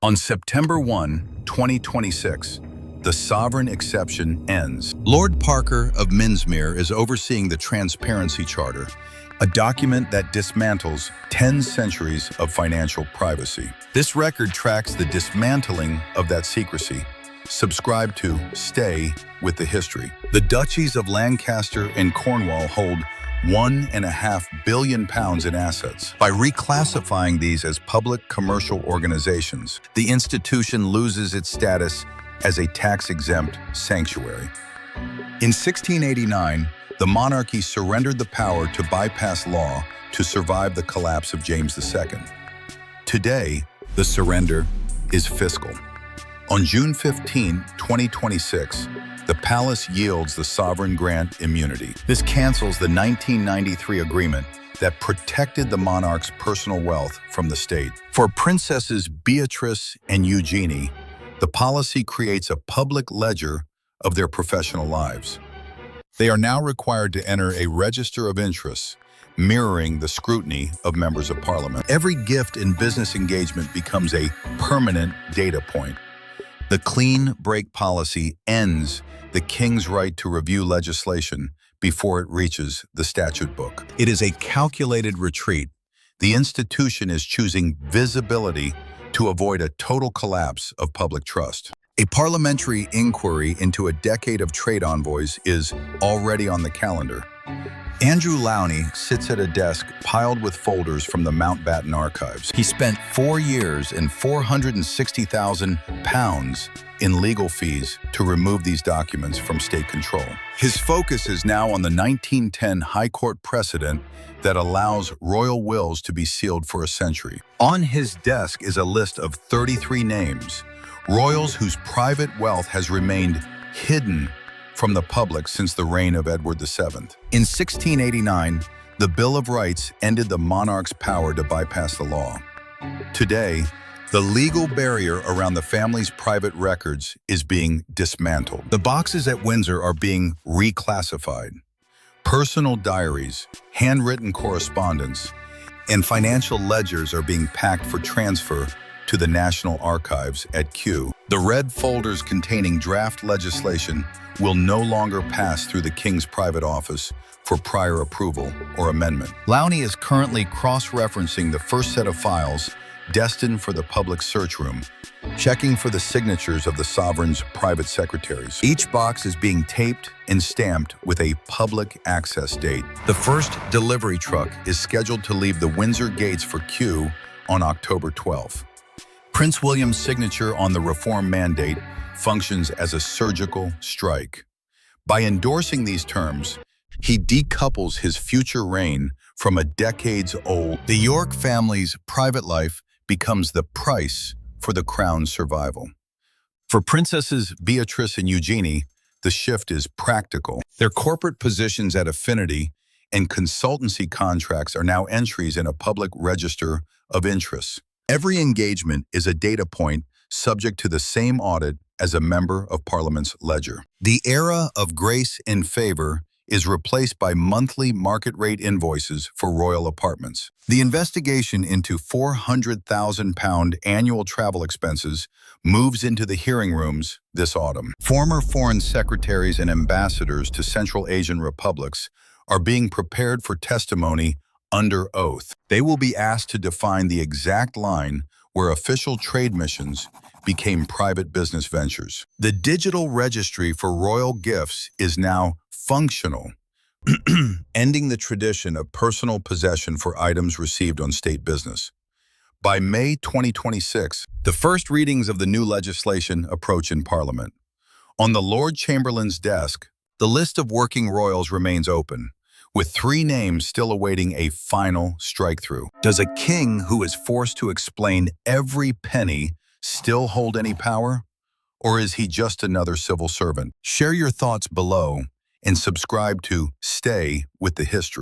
On September 1, 2026, the sovereign exception ends. Lord Parker of Minsmere is overseeing the Transparency Charter, a document that dismantles 10 centuries of financial privacy. This record tracks the dismantling of that secrecy. Subscribe to Stay with the History. The duchies of Lancaster and Cornwall hold £1.5 billion in assets. By reclassifying these as public commercial organizations, the institution loses its status as a tax-exempt sanctuary. In 1689, the monarchy surrendered the power to bypass law to survive the collapse of James II. Today, the surrender is fiscal. On June 15, 2026, the palace yields the sovereign grant immunity. This cancels the 1993 agreement that protected the monarch's personal wealth from the state. For Princesses Beatrice and Eugenie, the policy creates a public ledger of their professional lives. They are now required to enter a register of interests, mirroring the scrutiny of members of parliament. Every gift in business engagement becomes a permanent data point. The clean break policy ends the king's right to review legislation before it reaches the statute book. It is a calculated retreat. The institution is choosing visibility to avoid a total collapse of public trust. A parliamentary inquiry into a decade of trade envoys is already on the calendar. Andrew Lowney sits at a desk piled with folders from the Mountbatten archives. He spent 4 years and £460,000 in legal fees to remove these documents from state control. His focus is now on the 1910 High Court precedent that allows royal wills to be sealed for a century. On his desk is a list of 33 names, royals whose private wealth has remained hidden from the public since the reign of Edward VII. In 1689, the Bill of Rights ended the monarch's power to bypass the law. Today, the legal barrier around the family's private records is being dismantled. The boxes at Windsor are being reclassified. Personal diaries, handwritten correspondence, and financial ledgers are being packed for transfer to the National Archives at Kew. The red folders containing draft legislation will no longer pass through the King's private office for prior approval or amendment. Lowney is currently cross-referencing the first set of files destined for the public search room, checking for the signatures of the sovereign's private secretaries. Each box is being taped and stamped with a public access date. The first delivery truck is scheduled to leave the Windsor gates for Kew on October 12th. Prince William's signature on the reform mandate functions as a surgical strike. By endorsing these terms, he decouples his future reign from a decades-old. The York family's private life becomes the price for the crown's survival. For Princesses Beatrice and Eugenie, the shift is practical. Their corporate positions at Affinity and consultancy contracts are now entries in a public register of interests. Every engagement is a data point subject to the same audit as a member of Parliament's ledger. The era of grace and favor is replaced by monthly market rate invoices for royal apartments. The investigation into £400,000 annual travel expenses moves into the hearing rooms this autumn. Former foreign secretaries and ambassadors to Central Asian republics are being prepared for testimony under oath. They will be asked to define the exact line where official trade missions became private business ventures. The digital registry for royal gifts is now functional, ending the tradition of personal possession for items received on state business. By May 2026, the first readings of the new legislation approach in Parliament. On the Lord Chamberlain's desk, the list of working royals remains open, with 3 names still awaiting a final strike-through. Does a king who is forced to explain every penny still hold any power? Or is he just another civil servant? Share your thoughts below and subscribe to Stay with the History.